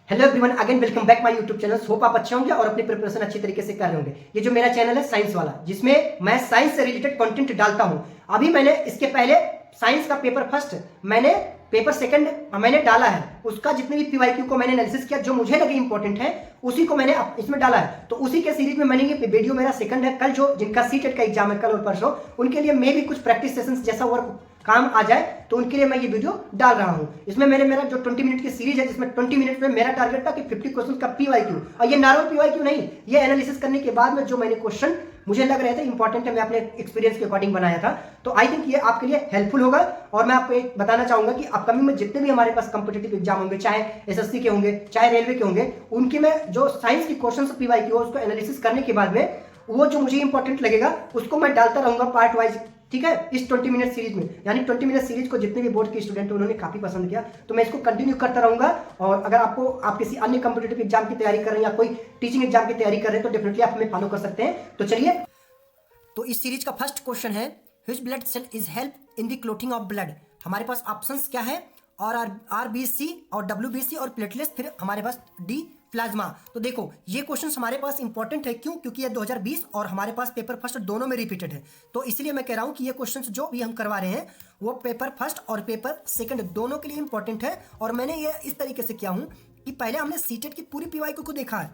Hello everyone, again welcome back my YouTube channel. Hope आप अच्छे होंगे और अपनी प्रिपरेशन अच्छी तरीके से कर रहे होंगे। ये जो मेरा चैनल है साइंस वाला, जिसमें मैं साइंस से रिलेटेड कंटेंट डालता हूं। अभी मैंने इसके पहले साइंस का पेपर फर्स्ट, मैंने पेपर सेकंड मैंने डाला है। उसका जितने भी पीवाईक्यू को मैंने एनालिसिस किया, जो मुझे लगे इंपॉर्टेंट है, उसी को मैंने इसमें डाला है। तो उसी के सीरीज में मैंने ये वीडियो मेरा सेकंड है। कल जो जिनका सीटेट का एग्जाम है, कल और परसों, उनके लिए मे भी कुछ प्रैक्टिस सेशंस जैसा वर्क काम आ जाए, तो उनके लिए मैं ये वीडियो डाल रहा हूं। इसमें मेरा जो 20 मिनट की सीरीज है, जिसमें 20 मिनट में मेरा टारगेट था कि 50 क्वेश्चन का पीवाईक्यू, और ये नॉर्मल पीवाईक्यू नहीं, ये एनालिसिस करने के बाद में जो मैंने क्वेश्चन मुझे लग रहे थे इंपॉर्टेंट है, मैं अपने एक्सपीरियंस के अकॉर्डिंग बनाया था। तो आई थिंक ये आपके लिए हेल्पफुल होगा। और मैं आपको एक बताना चाहूंगा कि अपकमिंग में जितने भी हमारे पास कंपिटेटिव एग्जाम होंगे, चाहे एसएससी के होंगे, चाहे रेलवे के होंगे, उनके में जो साइंस के क्वेश्चन पीवाईक्यू उसको एनालिसिस करने के बाद में वो जो मुझे इंपॉर्टेंट लगेगा उसको मैं डालता रहूंगा पार्ट वाइज, ठीक है, इस 20 मिनट सीरीज में। यानी 20 मिनट सीरीज को जितने भी बोर्ड के स्टूडेंट हैं उन्होंने काफी पसंद किया, तो मैं इसको कंटिन्यू करता रहूंगा। और अगर आप किसी अन्य कंपिटेटिव एग्जाम की तैयारी कर रहे हैं या कोई टीचिंग एग्जाम की तैयारी कर रहे हैं, तो डेफिनेटली आप हमें फॉलो कर सकते हैं। तो चलिए, तो इस सीरीज का फर्स्ट क्वेश्चन है, which blood cell is help in the clotting of blood. हमारे पास ऑप्शंस क्या है, और आरबीसी और डब्ल्यूबीसी और प्लेटलेट्स, फिर हमारे पास डी प्लाज्मा। तो देखो ये क्वेश्चंस हमारे पास इंपॉर्टेंट है, क्यों? क्योंकि ये 2020 और हमारे पास पेपर फर्स्ट दोनों में रिपीटेड है। तो इसलिए मैं कह रहा हूं कि ये क्वेश्चंस जो भी हम करवा रहे हैं वो पेपर फर्स्ट और पेपर सेकंड दोनों के लिए इंपॉर्टेंट है। और मैंने ये इस तरीके से किया हूं कि पहले हमने सीटेट की पूरी पीवाईक्यू को देखा है।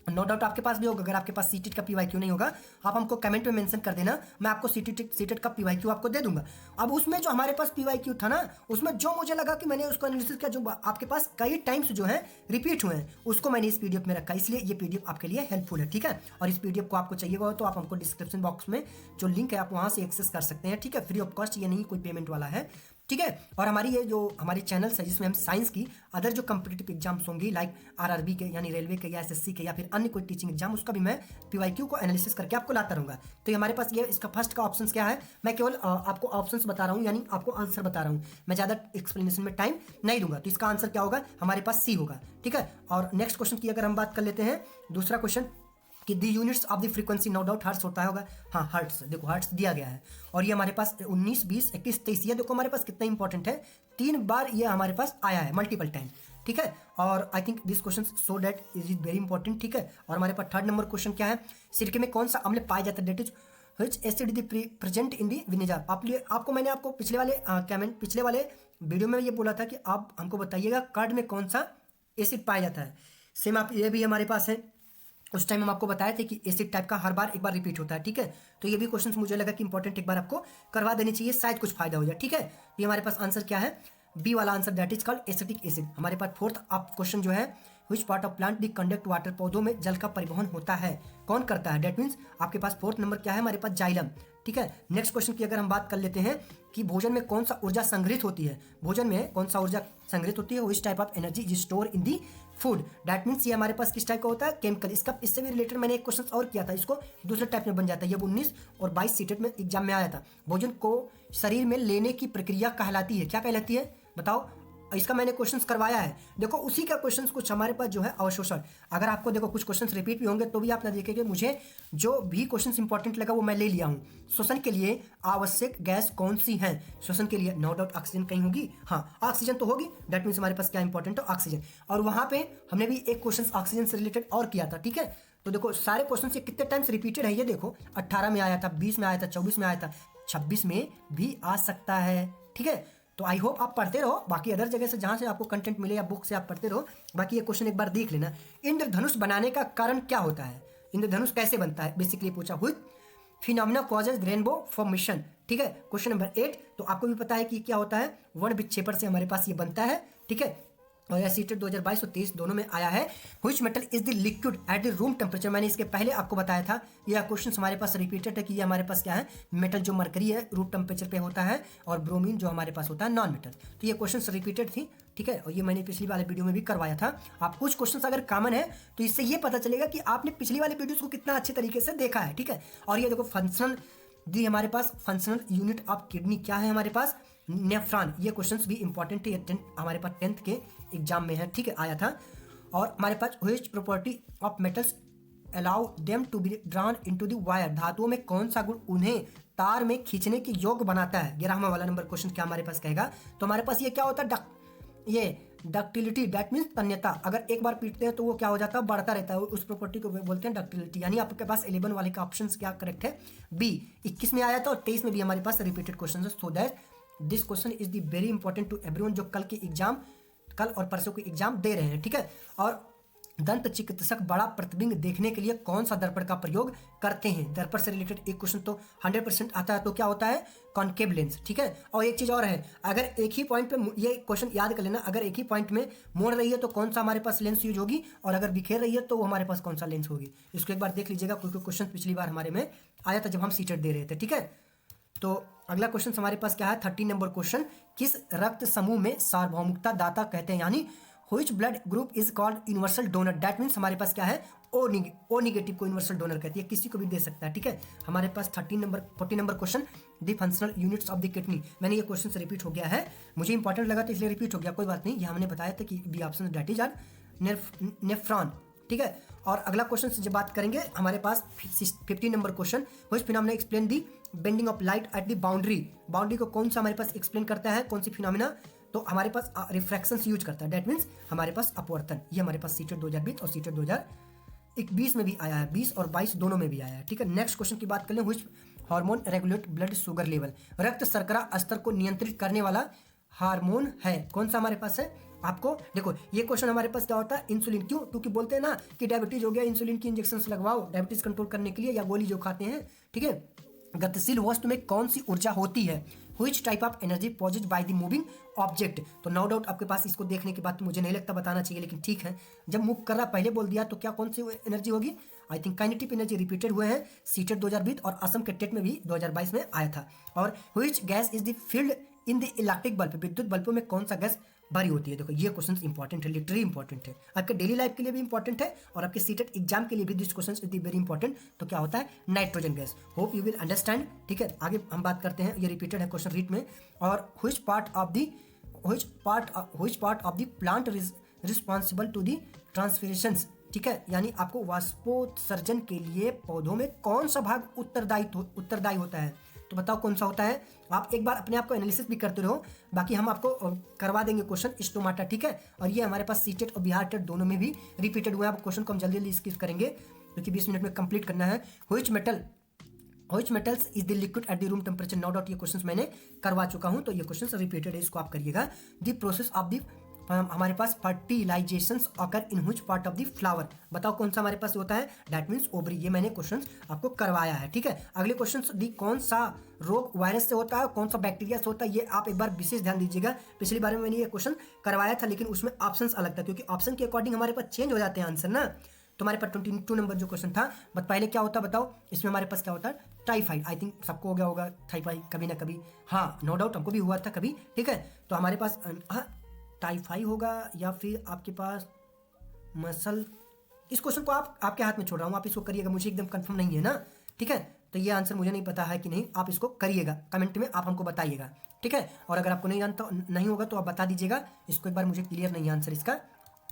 नो डाउट आपके पास भी होगा। अगर आपके पास सीटेट का पीवाईक्यू नहीं होगा, आप हमको कमेंट में मेंशन कर देना, मैं आपको सीटेट का पीवाईक्यू आपको दे दूंगा। अब उसमें जो हमारे पास पीवाईक्यू था ना, उसमें जो मुझे लगा कि मैंने उसको एनालिसिस किया, जो आपके पास कई टाइम्स जो है रिपीट हुए हैं, उसको मैंने इस पीडीएफ में रखा। इसलिए ये पीडीएफ आपके लिए हेल्पफुल है, ठीक है। और इस पीडीएफ को आपको चाहिए हो तो आप हमको डिस्क्रिप्शन बॉक्स में जो लिंक है आप वहां से एक्सेस कर सकते हैं, ठीक है, फ्री ऑफ कॉस्ट। ये नहीं कोई पेमेंट वाला है, ठीक है। और हमारी ये जो हमारी चैनल्स है, जिसमें हम साइंस की अदर जो कंपिटेटिव एग्जाम्स होंगी, लाइक आरआरबी के यानी रेलवे के या एसएससी के या फिर अन्य कोई टीचिंग एग्जाम, उसका भी मैं पीवाईक्यू को एनालिसिस करके आपको लाता रहूंगा। तो ये हमारे पास ये इसका फर्स्ट का ऑप्शन क्या है, मैं केवल आपको ऑप्शंस बता रहा हूँ, यानी आपको आंसर बता रहा हूँ, मैं ज़्यादा एक्सप्लेनेशन में टाइम नहीं दूंगा। तो इसका आंसर क्या होगा, हमारे पास सी होगा, ठीक है। और नेक्स्ट क्वेश्चन की अगर हम बात कर लेते हैं, दूसरा क्वेश्चन कि the units of the frequency, no doubt hertz होता होगा। हाँ, हर्ट्स, देखो हर्ट्स दिया गया है। और ये हमारे पास 19, 20, 21, 23, ये देखो हमारे पास कितना इंपॉर्टेंट है, 3 बार ये हमारे पास आया है, मल्टीपल टाइम, ठीक है। और I think this question so that is very important, ठीक है। और हमारे पास थर्ड नंबर क्वेश्चन क्या है, सिरके में कौन सा अम्ल पाया जाता है, that is which acid is present in the vinegar. आपको मैंने आपको पिछले वाले वीडियो में ये बोला था कि आप हमको बताइएगा कर्ड में कौन सा एसिड पाया जाता है। सेम आप ये भी हमारे पास है, उस टाइम हम आपको बताए थे कि एसिड टाइप का हर बार एक बार रिपीट होता है, ठीक है। तो ये भी क्वेश्चंस मुझे लगा कि इंपॉर्टेंट एक बार आपको करवा देनी चाहिए, शायद कुछ फायदा हो जाए, ठीक है। तो ये हमारे पास आंसर क्या है, बी वाला answer, that is called acetic acid. हमारे पास फोर्थ आप क्वेश्चन जो है, which part of plant the conduct water, पौधों में जल का परिवहन होता है, कौन करता है, डेट मीन्स आपके पास फोर्थ नंबर क्या है, हमारे पास जाइलम, ठीक है। नेक्स्ट क्वेश्चन की अगर हम बात कर लेते हैं कि भोजन में कौन सा ऊर्जा संग्रहित होती है, भोजन में कौन सा ऊर्जा संग्रहित होती है, which type of energy is store in the food, that means ये हमारे पास किस टाइप का होता है, केमिकल। इससे भी रिलेटेड मैंने एक क्वेश्चन और किया था, इसको दूसरे टाइप में बन जाता है। ये 19 और 22 सीटेट में एग्जाम में आया था। भोजन को शरीर में लेने की प्रक्रिया कहलाती है, क्या कहलाती है बताओ। इसका मैंने क्वेश्चंस करवाया है, देखो उसी का क्वेश्चंस कुछ हमारे पास जो है अवशोषण। अगर आपको देखो कुछ क्वेश्चंस रिपीट भी होंगे तो भी आप ना देखेंगे, मुझे जो भी क्वेश्चंस इंपॉर्टेंट लगा वो मैं ले लिया हूँ। श्वसन के लिए आवश्यक गैस कौन सी है, श्वसन के लिए नो डाउट ऑक्सीजन कहीं होगी, हाँ ऑक्सीजन तो होगी, दैट मीन्स हमारे पास क्या इंपॉर्टेंट है, ऑक्सीजन। और वहाँ पे हमने भी एक क्वेश्चन ऑक्सीजन से रिलेटेड और किया था, ठीक है। तो देखो सारे क्वेश्चन से कितने टाइम्स रिपीटेड है, ये देखो 18 में आया था, 20 में आया था, 24 में आया था, 26 में भी आ सकता है, ठीक है। तो आई होप आप पढ़ते रहो, बाकी अदर जगह से जहां से आपको कंटेंट मिले या बुक से आप पढ़ते रहो। बाकी ये क्वेश्चन एक बार देख लेना, इंद्रधनुष बनाने का कारण क्या होता है, इंद्रधनुष कैसे बनता है, बेसिकली पूछा हुई फिनोमिना कॉजेज रेनबो फॉर्मेशन, ठीक है। क्वेश्चन नंबर 8, तो आपको भी पता है कि क्या होता है, वन विक्षेपण से हमारे पास ये बनता है, ठीक है। और यह सीटेट 2022 और 23 दोनों में आया है। Which metal is the liquid at the room temperature, मैंने इसके पहले आपको बताया था। यह क्वेश्चन हमारे पास रिपीटेड है कि ये हमारे पास क्या है, मेटल जो मरकरी है रूम टेम्परेचर पे होता है, और ब्रोमीन जो हमारे पास होता है नॉन मेटल। तो ये क्वेश्चन रिपीटेड थी, ठीक है। और ये मैंने पिछली वाले वीडियो में भी करवाया था। आप कुछ क्वेश्चन अगर कॉमन है तो इससे ये पता चलेगा कि आपने पिछली वाले वीडियोज को कितना अच्छे तरीके से देखा है, ठीक है। और ये देखो फंक्शनल दी हमारे पास, फंक्शनल यूनिट ऑफ किडनी क्या है हमारे पास, नेफ्रॉन। ये क्वेश्चंस भी इंपॉर्टेंट है, ये हमारे पास 10th के एग्जाम में है, ठीक है, आया था। और हमारे पास which property of metals allow them to be drawn into the wire, धातुओं में कौन सा गुण उन्हें तार में खींचने के योग्य बनाता है, 11वां वाला नंबर क्वेश्चन क्या हमारे पास कहेगा। तो हमारे पास ये क्या होता है, ये डक्टिलिटी, दैट मीन्स तन्यता, अगर एक बार पीटते हैं तो वो क्या हो जाता है, बढ़ता रहता है, उस प्रॉपर्टी को बोलते हैं डक्टिलिटी। यानी आपके पास 11 वाले का ऑप्शन क्या करेक्ट है, बी। 21 में आया था और 23 में भी हमारे पास रिपीटेड क्वेश्चन है। So that this question is the very important to everyone जो कल और परसों के एग्जाम दे रहे हैं, ठीक है। और दंत चिकित्सक बड़ा प्रतिबिंब देखने के लिए कौन सा दर्पण का प्रयोग करते हैं? दर्पण से रिलेटेड एक क्वेश्चन तो 100% आता है, तो क्या होता है, कॉन्केव लेंस, ठीक है। और एक चीज और है, अगर एक ही पॉइंट पे, ये क्वेश्चन याद कर लेना, अगर एक ही पॉइंट में मोड़ रही है तो कौन सा हमारे पास लेंस यूज होगी, और अगर बिखेर रही है तो वो हमारे पास कौन सा लेंस होगी। इसको एक बार देख लीजिएगा, कोई क्वेश्चन पिछली बार हमारे में आया था जब हम सीटेट दे रहे थे, ठीक है। तो अगला क्वेश्चन हमारे पास क्या है, 13 नंबर क्वेश्चन, किस रक्त समूह में सार्वभौमिकता दाता कहते हैं, यानी which blood group is called universal donor. That means हमारे पास क्या है, ओ नेगेटिव को यूनिवर्सल डोनर कहती है, किसी को भी दे सकता है, ठीक है। हमारे पास 14 number question, the functional units of the kidney. मैंने ये क्वेश्चन से रिपीट हो गया है, मुझे इंपॉर्टेंट लगा तो इसलिए रिपीट हो गया, कोई बात नहीं। ये हमने बताया था कि B option that is are nephron, ठीक है। और अगला क्वेश्चन से जब बात करेंगे, हमारे पास 15 number question, which phenomena explain the bending of light at the boundary को कौन सा हमारे पास एक्सप्लेन करता है, कौन सी फिनोमेना, तो हमारे पास रिफ्रैक्शन यूज करता है, दैट मीन्स हमारे पास अपवर्तन। ये हमारे पास सीटेट 2020 और सीटेट 2021 में भी आया है, 20 और 22 दोनों में भी आया है, ठीक है। नेक्स्ट क्वेश्चन की बात कर लें, which hormone regulate blood sugar level, रक्त शर्करा स्तर को नियंत्रित करने वाला हार्मोन है, कौन सा हमारे पास है। आपको देखो ये क्वेश्चन हमारे पास क्या होता है, इंसुलिन, क्यों, क्योंकि बोलते हैं ना कि डायबिटीज हो गया, इंसुलिन की इंजेक्शन लगवाओ डायबिटीज कंट्रोल करने के लिए, या गोली जो खाते हैं, ठीक है। गतिशील वस्तु में कौन सी ऊर्जा होती है, which type of energy posit by the moving object. तो नो डाउट आपके पास इसको देखने के बाद तो मुझे नहीं लगता बताना चाहिए, लेकिन ठीक है, जब मूव कर रहा पहले बोल दिया तो क्या कौन सी एनर्जी होगी, I think kinetic energy repeated हुए हैं सीटेट 2020 और असम के टेट में भी 2022 में आया था। और which gas is the field in the electric bulb, विद्युत बल्बों में कौन सा गैस भरी होती है। देखो ये क्वेश्चन इंपॉर्टेंट है, लिटरली इंपॉर्टेंट है, आपके डेली लाइफ के लिए भी इंपॉर्टेंट है और आपके सीटेट एग्जाम के लिए भी this question is very important. तो क्या होता है, nitrogen gas. Hope you will understand, ठीक है। आगे हम बात करते हैं, ये रिपीटेड है क्वेश्चन रीड में। और which part of the plant responsible to the transpirations, ठीक है, यानी आपको वाष्पोत्सर्जन के लिए पौधों में कौन सा भाग उत्तरदायी होता है, तो बताओ कौन सा होता है। आप एक बार अपने आप को एनालिसिस भी करते रहो, बाकी हम आपको करवा देंगे क्वेश्चन स्टोमाटा, ठीक है। और ये हमारे पास सीटेट और बिहार टेट दोनों में भी रिपीटेड हुआ है। अब क्वेश्चन को हम जल्दी स्किप करेंगे क्योंकि 20 मिनट में कंप्लीट करना है। Which metals is the liquid at the room temperature, no doubt ये क्वेश्चन मैंने करवा चुका हूं, तो ये क्वेश्चन रिपीटेड है, इसको आप करिएगा। द प्रोसेस ऑफ द हमारे पास fertilisation occur in which part of the flower, बताओ कौन सा हमारे पास होता है, दैट मीन्स ओवरी। ये मैंने क्वेश्चन आपको करवाया है, ठीक है। अगले क्वेश्चन दी कौन सा रोग वायरस से होता है, कौन सा बैक्टीरिया से होता है, ये आप एक बार विशेष ध्यान दीजिएगा। पिछली बार में मैंने ये क्वेश्चन करवाया था, लेकिन उसमें ऑप्शंस अलग था, क्योंकि ऑप्शन के अकॉर्डिंग हमारे पास चेंज हो जाते हैं आंसर ना। तो हमारे पास 22 नंबर जो क्वेश्चन था, बट पहले क्या होता बताओ, इसमें हमारे पास क्या होता है, टाइफाइड। आई थिंक सबको हो गया होगा टाइफाइड कभी ना कभी, हाँ नो डाउट हमको भी हुआ था कभी, ठीक है। तो हमारे पास हाँ टाइफाइड होगा या फिर आपके पास मसल, इस क्वेश्चन को आपके हाथ में छोड़ रहा हूँ, आप इसको करिएगा, मुझे एकदम कंफर्म नहीं है ना, ठीक है। तो ये आंसर मुझे नहीं पता है कि नहीं, आप इसको करिएगा, कमेंट में आप हमको बताइएगा, ठीक है। और अगर आपको नहीं होगा तो आप बता दीजिएगा, इसको एक बार मुझे क्लियर नहीं है आंसर इसका,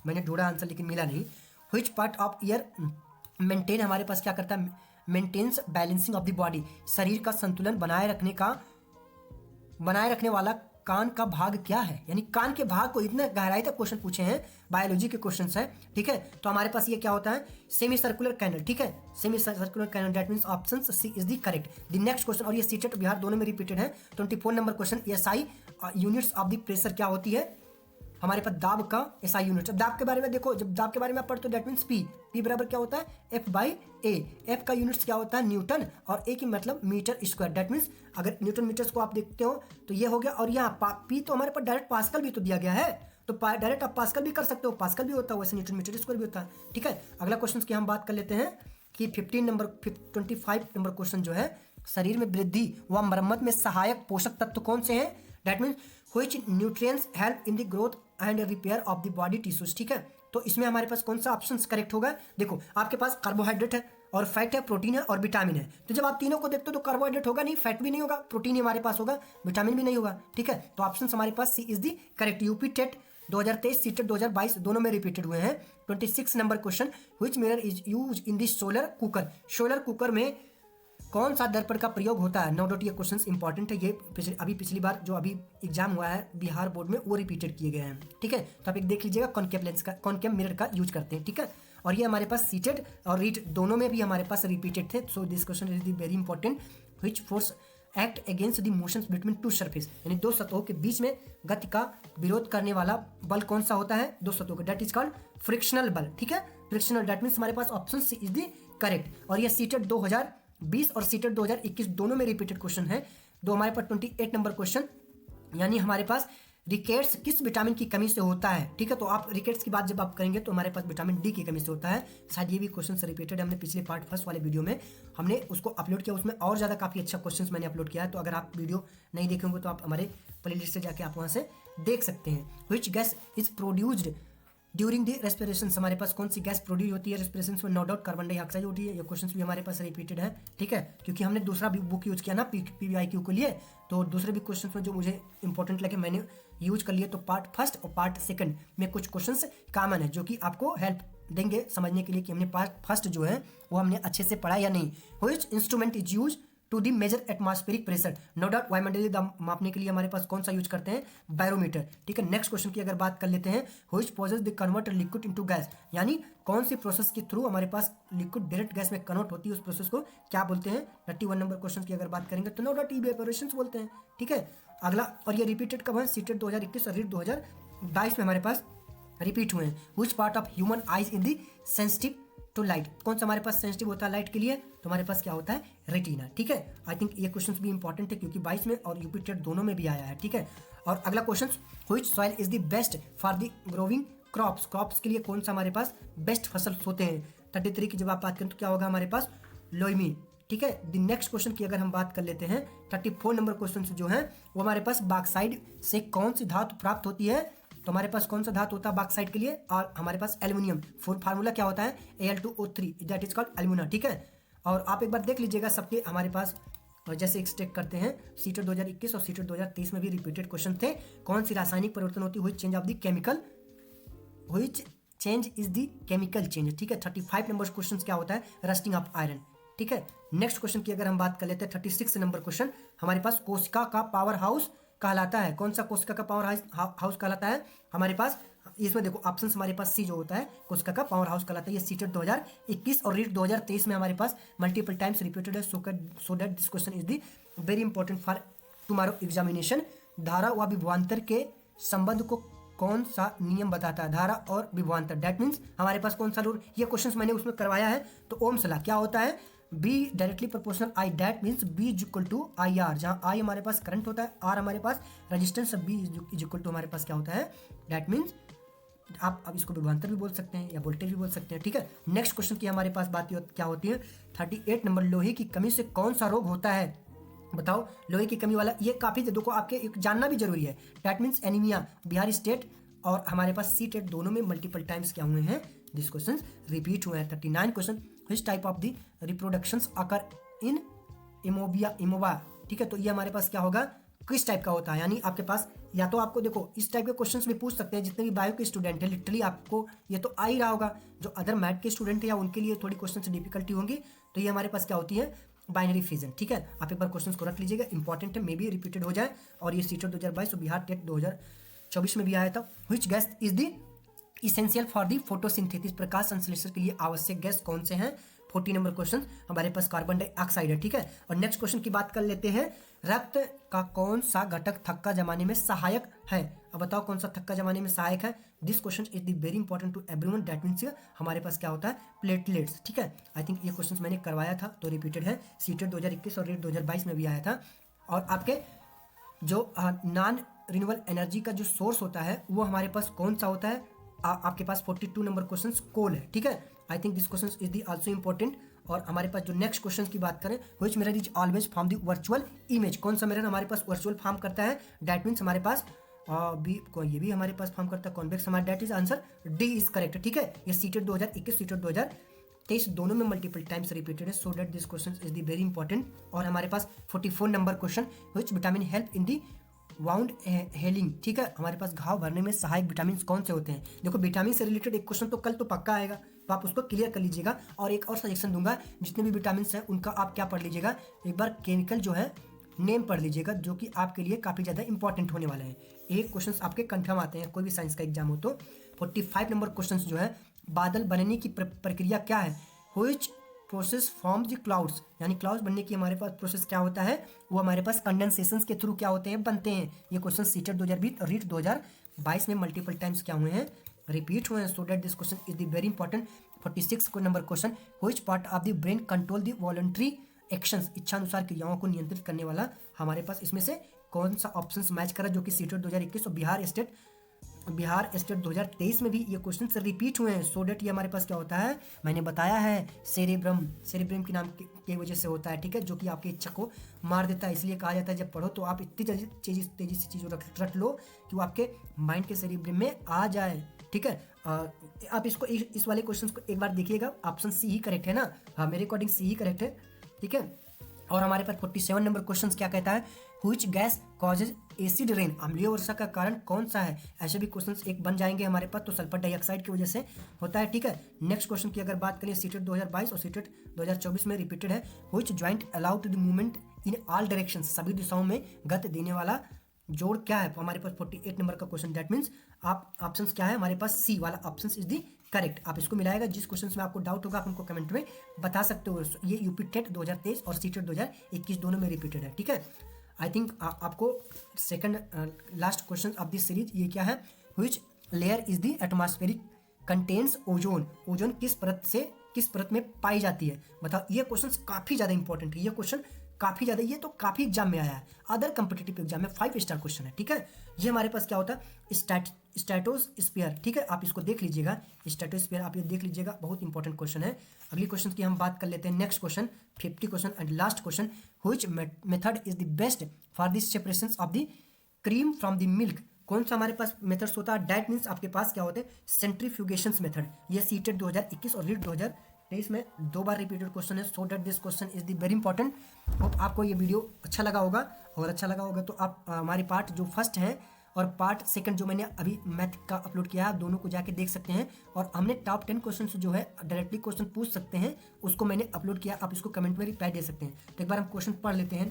मैंने ढूंढा आंसर लेकिन मिला नहीं। Which part of ear maintain हमारे पास क्या करता है, maintains balancing of the body, शरीर का संतुलन बनाए रखने वाला कान का भाग क्या है, यानी कान के भाग को इतने गहराई तक क्वेश्चन पूछे हैं, बायोलॉजी के क्वेश्चंस है, ठीक है। तो हमारे पास ये क्या होता है, सेमी सर्कुलर कैनल, ठीक है, semi circular canal, that means option C is the correct. The next question, और ये सीटेट बिहार दोनों में रिपीटेड है। 24 number question, SI units of the pressure क्या होती है, हमारे पास दाब का एसआई यूनिट। दाब के बारे में देखो, जब दाब के बारे में आप पढ़ते हो दैट मींस पी बराबर क्या होता है, F/A। एफ का यूनिट्स क्या होता है, न्यूटन, और ए की मतलब मीटर स्क्वायर, दैट मींस अगर न्यूटन मीटर्स को आप देखते हो तो ये हो गया। और यहाँ पी तो हमारे पास डायरेक्ट पास्कल भी तो दिया गया है, तो डायरेक्ट आप पास्कल भी कर सकते हो, पास्कल भी होता है, वैसे न्यूटन मीटर स्क्वायर भी होता है, ठीक है। अगला क्वेश्चन की हम बात कर लेते हैं कि 25 नंबर क्वेश्चन जो है, शरीर में वृद्धि व मरम्मत में सहायक पोषक तत्व कौन से हैं, that means which nutrients help in the growth and repair of the body tissues, ठीक है। तो इसमें हमारे पास कौन सा ऑप्शन करेक्ट होगा, देखो आपके पास कार्बोहाइड्रेट है और फैट है, प्रोटीन है और विटामिन है। तो जब आप तीनों को देखते हो तो कार्बोहाइड्रेट होगा नहीं, फैट भी नहीं होगा, प्रोटीन ही हमारे पास होगा, विटामिन भी नहीं होगा, ठीक है। तो ऑप्शन हमारे पास C is the correct. UP TET 2023 CTET 2022 दोनों में रिपीटेड हुए हैं। 26 number question, which mirror is use in the solar cooker, solar cooker में कौन सा दर्पण का प्रयोग होता है? नो डाउट ये क्वेश्चन इंपॉर्टेंट है। ये पिछली बार जो अभी एग्जाम हुआ है बिहार बोर्ड में वो रिपीटेड किए गए हैं, ठीक है। तो आप एक देख लीजिएगा, कॉनकेव लेंस का, कॉनकेव मिरर का यूज करते हैं, ठीक है। और ये हमारे पास सीटेड और रीट दोनों में भी हमारे पास रिपीटेड थे। So this question is very important. Which force act against the motions between two surface, यानी दो सतहों के बीच में गति का विरोध करने वाला बल कौन सा होता है दो सतहों का? दैट इज कॉल्ड फ्रिक्शनल बल, ठीक है। फ्रिक्शनल, दैट मींस हमारे पास option C is the correct. और ये सीटेड 2020 और सीटेड 2021 दोनों में रिपीटेड क्वेश्चन है। दो हमारे पास 28 नंबर क्वेश्चन, यानी हमारे पास रिकेट्स किस विटामिन की कमी से होता है, ठीक है। तो आप रिकेट्स की बात जब आप करेंगे तो हमारे पास विटामिन डी की कमी से होता है। शायद ये भी क्वेश्चन रिपीटेड है, हमने पिछले पार्ट फर्स्ट वाले वीडियो में हमने उसको अपलोड किया, उसमें और ज्यादा काफी अच्छा क्वेश्चन मैंने अपलोड किया है। तो अगर आप वीडियो नहीं देखेंगे तो आप हमारे प्लेलिस्ट से जाके आप वहां से देख सकते हैं। Which gas is produced during the respiration, हमारे पास कौन सी गैस प्रोड्यूस होती है रेस्पिरेशन में? नो डाउट कार्बन डाइऑक्साइड होती है। ये क्वेश्चन भी हमारे पास रिपीटेड है, ठीक है, क्योंकि हमने दूसरा भी बुक यूज किया ना PVIQ के लिए। तो दूसरे भी क्वेश्चन में जो मुझे इंपॉर्टेंट लगे मैंने यूज कर लिया। तो पार्ट फर्स्ट और पार्ट सेकंड में कुछ क्वेश्चन कॉमन है जो कि आपको हेल्प देंगे समझने के लिए कि हमने पार्ट फर्स्ट जो है वो हमने अच्छे से पढ़ा या नहीं। Which instrument is use to the measure atmospheric pressure, no doubt वायुमंडलीय दाब मापने के लिए हमारे पास कौन सा यूज करते हैं? बैरोमीटर, ठीक है। नेक्स्ट क्वेश्चन की अगर बात कर लेते हैं, which process the convert liquid into gas, यानी कौन सी प्रोसेस के थ्रू हमारे पास लिक्विड डायरेक्ट गैस में कन्वर्ट होती है, उस प्रोसेस को क्या बोलते हैं? 31 नंबर क्वेश्चन की अगर बात करेंगे तो नो डाउट इवेपोरेशन बोलते हैं, ठीक है। अगला, और ये रिपीटेड कब है? सीटेड 2021 और रीट 2022 में हमारे पास रिपीट हुए हैं। Which part of human eyes in the sensitive to light, कौन सा हमारे पास सेंसिटिव होता है लाइट के लिए? तो हमारे पास क्या होता है? रेटिना, ठीक है। आई थिंक ये क्वेश्चन भी इंपॉर्टेंट है क्योंकि 22 में और यूपी टेट दोनों में भी आया है, ठीक है। और अगला question, which soil is the best for the growing crops, crops के लिए कौन सा हमारे पास बेस्ट फसल होते हैं? 33 की जब आप बात करें तो क्या होगा हमारे पास? लोइमी, ठीक है। द नेक्स्ट क्वेश्चन की अगर हम बात कर लेते हैं 34 नंबर क्वेश्चन जो है वो हमारे पास बॉक्साइट से कौन सी धातु प्राप्त होती है? तो हमारे पास कौन सा धातु होता है बॉक्साइट के लिए? और हमारे पास एल्युमिनियम। फार्मूला क्या होता है? Al2O3, that is called alumina, ठीक है। और आप एक बार देख लीजिएगा सबके हमारे पास जैसे एक्सटेक करते हैं सीटेट 2021 और सीटेट 2023 में भी रिपीटेड क्वेश्चन थे। कौन सी रासायनिक परिवर्तन होती है? Which change of the chemical, which change is the chemical change, ठीक है। 35 नंबर क्वेश्चन क्या होता है? रस्टिंग ऑफ आयरन, ठीक है। नेक्स्ट क्वेश्चन की अगर हम बात कर लेते हैं 36 नंबर क्वेश्चन, हमारे पास कोशिका का पावर हाउस कहलाता है। कौन सा कोशिका का पावर हाउस कहलाता है? हमारे पास इसमें देखो ऑप्शन हमारे पास सी जो होता है कोशिका का पावर हाउस कहलाता है। ये सीटेट 2021 और रीट 2023 में हमारे पास मल्टीपल टाइम्स रिपीटेड है। So that this question is the very important for tomorrow examination. धारा व विभवांतर के संबंध को कौन सा नियम बताता है? धारा और विभवांतर, दैट मीन्स हमारे पास कौन सा रूल? ये क्वेश्चन मैंने उसमें करवाया है। तो ओम्स लॉ क्या होता है? B directly proportional I, that means B is equal to I R, जहां आई हमारे पास करंट होता है, आर हमारे पास resistance, B is equal to हमारे पास क्या होता है? दैट मीन्स आप अब इसको विभवांतर भी बोल सकते हैं या वोल्टेज भी बोल सकते हैं, ठीक है। नेक्स्ट क्वेश्चन की हमारे पास बात क्या होती है? 38 नंबर, लोहे की कमी से कौन सा रोग होता है? बताओ, लोहे की कमी वाला ये काफी देखो आपके एक जानना भी जरूरी है। That means anaemia. Bihar state और हमारे पास सी टेट दोनों में मल्टीपल टाइम्स क्या हुए हैं? दिस क्वेश्चन रिपीट हुए हैं। 39 question, which type of the reproductions occur in amoeba, ठीक है। तो ये हमारे पास क्या होगा? किस टाइप का होता है? यानी आपके पास या तो आपको देखो इस टाइप के क्वेश्चंस भी पूछ सकते हैं। जितने भी बायो के स्टूडेंट हैं लिटरली आपको ये तो आ ही रहा होगा। जो अदर मैथ के स्टूडेंट है या उनके लिए थोड़ी क्वेश्चन से डिफिकल्टी होंगी। तो ये हमारे पास क्या होती है? बाइनरी फिजन, ठीक है। आप एक बार क्वेश्चन को रख लीजिएगा, इंपॉर्टेंट है, मे बी रिपीटेड हो जाए। और ये सीटेट 2022 और बिहार टेट 2024 में भी आया था। Which gas is the essential for the photosynthesis, प्रकाश संश्लेषण के लिए आवश्यक गैस कौन से हैं? 40 नंबर क्वेश्चन हमारे पास कार्बन डाइऑक्साइड है, ठीक है। और नेक्स्ट क्वेश्चन की बात कर लेते हैं, रक्त का कौन सा घटक थक्का जमाने में सहायक है? अब बताओ कौन सा थक्का जमाने में सहायक है? This question is the very important to everyone, that means हमारे पास क्या होता है? प्लेटलेट्स, ठीक है। आई थिंक ये क्वेश्चन मैंने करवाया था तो रिपीटेड है। सीटेट 2021 और रीट 2022 में भी आया था। और आपके जो नॉन रिन्यूएबल एनर्जी का जो सोर्स होता है वो हमारे पास कौन सा होता है? आपके पास 42 नंबर क्वेश्चन कोल है, ठीक है। आई think this question is the also important. और हमारे पास जो नेक्स्ट क्वेश्चन की बात करें, which mirror is always form the virtual image, कौन सा मिरर हमारे पास वर्चुअल फॉर्म करता है? दैट मीन्स हमारे पास ये भी हमारे पास फॉर्म करता है कॉन्वेक्स, हमारा that is answer D is correct, ठीक है। ये सीटेट 2021 सीटेट 2023 दोनों में मल्टीपल टाइम्स रिपीटेड है। So that this question is the very important. और हमारे पास 44 number question, which vitamin help in the wound hailing, ठीक है। हमारे पास घाव भरने में सहायक विटामिन कौन से होते हैं? देखो विटामिन से रिलेटेड एक क्वेश्चन तो कल तो पक्का आएगा, तो आप उसको क्लियर कर लीजिएगा। और एक और सजेशन दूंगा, जितने भी विटामिन हैं उनका आप क्या पढ़ लीजिएगा, एक बार केमिकल जो है नेम पढ़ लीजिएगा, जो कि आपके लिए काफ़ी ज़्यादा इंपॉर्टेंट होने वाले हैं। एक क्वेश्चन आपके कंफर्म आते हैं कोई भी साइंस का एग्जाम हो तो। 45 नंबर क्वेश्चन जो है, बादल बनने की प्रक्रिया क्या है, which process form the clouds, यानी क्लाउड्स बनने की हमारे पास प्रोसेस क्या होता है, वो हमारे पास कंडेंसेशन के थ्रू क्या होते हैं, बनते हैं। ये क्वेश्चन सीटेट 2020 और रीट 2022 में मल्टीपल टाइम्स क्या हुए हैं, रिपीट हुए हैं। सो that this question is the very important. 46 number question, which part of the brain control the voluntary actions, इच्छानुसार क्रियाओं को नियंत्रित करने वाला हमारे पास इसमें से कौन सा ऑप्शन मैच करा, जो कि सीटेट 2021 और बिहार स्टेट 2023 में भी ये क्वेश्चन से रिपीट हुए हैं। सो डेट ये हमारे पास क्या होता है, मैंने बताया है सेरेब्रम के नाम के वजह से होता है, ठीक है, जो कि आपकी इच्छा को मार देता है। इसलिए कहा जाता है जब पढ़ो तो आप इतनी तेजी से चीज़ों रट लो कि वो आपके माइंड के सेरेब्रम में आ जाए, ठीक है। आप इसको इस वाले क्वेश्चन को एक बार देखिएगा, ऑप्शन सी ही करेक्ट है ना, हाँ मेरे अकॉर्डिंग सी ही करेक्ट है, ठीक है। और हमारे पास 47 नंबर क्वेश्चन क्या कहता है, which gas causes acid rain, अम्लीय वर्षा का कारण कौन सा है। ऐसे भी क्वेश्चंस एक बन जाएंगे हमारे पास, तो सल्फर डाइऑक्साइड की वजह से होता है, ठीक है। नेक्स्ट क्वेश्चन की अगर बात करें, सीटेट 2022 और सीटेट 2024 में रिपीटेड है, which joint allowed the movement in all direction, सभी दिशाओं में गति देने वाला जोड़ क्या है। तो हमारे पास 48 नंबर का क्वेश्चन, दैट मीन्स आप ऑप्शन क्या है हमारे पास, सी वाला ऑप्शन इज दी करेक्ट। आप इसको मिलाएगा, जिस क्वेश्चन में आपको डाउट होगा आप हमको कमेंट में बता सकते हो। ये यूपी टेट 2023 और सीटेट 2021 दोनों में रिपीटेड है, ठीक है। आई थिंक आपको second last question of this series ये क्या है, which layer is the atmospheric contains ozone, ozone किस परत में पाई जाती है, बताओ। ये क्वेश्चन काफी ज्यादा इंपॉर्टेंट है, ये क्वेश्चन काफी ज्यादा, ये तो काफी एग्जाम में आया है, अदर कॉम्पिटिटिव एग्जाम में 5 स्टार क्वेश्चन है, ठीक है। ये हमारे पास क्या होता है, स्ट्रेटोस्फीयर, ठीक है, आप इसको देख लीजिएगा, स्ट्रेटोस्फीयर आप ये देख लीजिएगा, बहुत इंपॉर्टेंट क्वेश्चन है। अगली क्वेश्चन की हम बात कर लेते हैं, next question 50 question and last question, which method is the best for the separation of the cream from the milk, कौन सा हमारे पास मेथड्स होता है, डेट मीन्स आपके पास क्या होते हैं, सेंट्रीफ्यूगेशन मेथड। ये सीटेट 2021 और रीट 2023 में 2 बार रिपीटेड क्वेश्चन है। So that this question is the very important. Hope आपको ये वीडियो अच्छा लगा होगा, और अच्छा लगा होगा तो आप हमारे पार्ट जो फर्स्ट है और पार्ट सेकंड जो मैंने अभी मैथ का अपलोड किया है, दोनों को जाके देख सकते हैं। और हमने टॉप 10 क्वेश्चन जो है डायरेक्टली क्वेश्चन पूछ सकते हैं, उसको मैंने अपलोड किया, आप इसको कमेंट में रिप्लाई दे सकते हैं। तो एक बार हम क्वेश्चन पढ़ लेते हैं।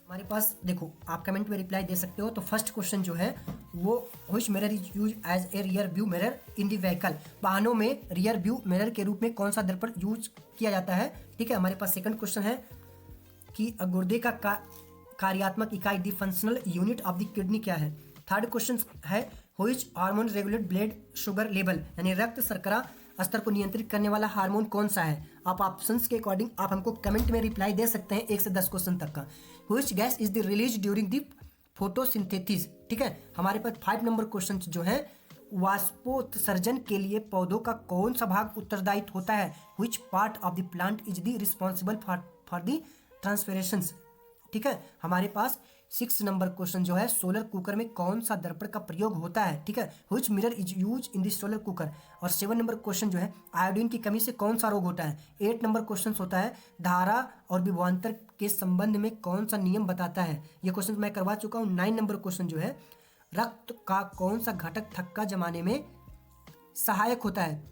हमारे पास देखो, आप कमेंट में रिप्लाई दे सकते हो। तो फर्स्ट क्वेश्चन जो है वो, which mirror is use as a rear view mirror in the vehicle, वाहनों में रियर व्यू मिरर के रूप में कौन सा दर्पण यूज किया जाता है, ठीक है। हमारे पास सेकंड क्वेश्चन है कि गुर्दे का कार्यात्मक इकाई, the functional unit of the kidney क्या है। थर्ड क्वेश्चन है, which hormone regulate blood sugar level, यानी रक्त शर्करा स्तर को नियंत्रित करने वाला हार्मोन कौन सा है। आप ऑप्शंस के अकॉर्डिंग आप हमको कमेंट में रिप्लाई दे सकते हैं 1 से 10 क्वेश्चन तक का। Which gas is the release during the photosynthesis, ठीक है। हमारे पास 5 नंबर क्वेश्चन जो है, वाष्पोत्सर्जन के लिए पौधों का कौन सा भाग उत्तरदायी होता है, which part of the plant is the responsible for the transpiration, ठीक है। हमारे पास 6 नंबर क्वेश्चन जो है, सोलर कुकर में कौन सा दर्पण का प्रयोग होता है, ठीक है, which mirror is use in the solar cooker. और 7 नंबर क्वेश्चन जो है, आयोडीन की कमी से कौन सा रोग होता है। 8 नंबर क्वेश्चन होता है, धारा और विभवांतर के संबंध में कौन सा नियम बताता है। ये क्वेश्चन मैं करवा चुका हूँ। 9 नंबर क्वेश्चन जो है, रक्त का कौन सा घटक थक्का जमाने में सहायक होता है,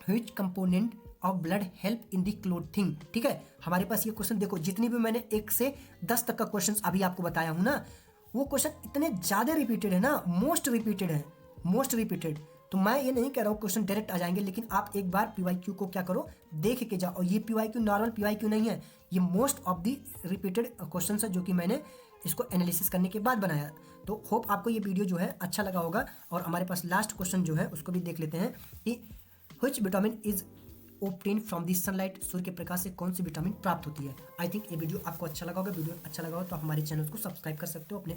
which component of blood help in the clothing, ठीक है। हमारे पास ये क्वेश्चन देखो, जितनी भी मैंने 1 से 10 तक का क्वेश्चन अभी आपको बताया हूं ना, वो क्वेश्चन इतने ज्यादा रिपीटेड है ना, मोस्ट रिपीटेड। तो मैं ये नहीं कह रहा हूँ क्वेश्चन डायरेक्ट आ जाएंगे, लेकिन आप एक बार पीवाईक्यू को क्या करो, देख के जाओ। और ये पीवाईक्यू नॉर्मल पीवाईक्यू नहीं है, ये most of the repeated question है, जो कि मैंने इसको एनालिसिस करने के बाद बनाया। तो होप आपको ये वीडियो जो है अच्छा लगा होगा। और हमारे पास लास्ट क्वेश्चन जो है उसको भी देख लेते हैं कि which vitamin is obtain from the sunlight, सूर्य के प्रकाश से कौन सी विटामिन प्राप्त होती है। आई थिंक ये वीडियो आपको अच्छा लगा होगा। वीडियो अच्छा लगा हो तो आप हमारे चैनल को सब्सक्राइब कर सकते हो, अपने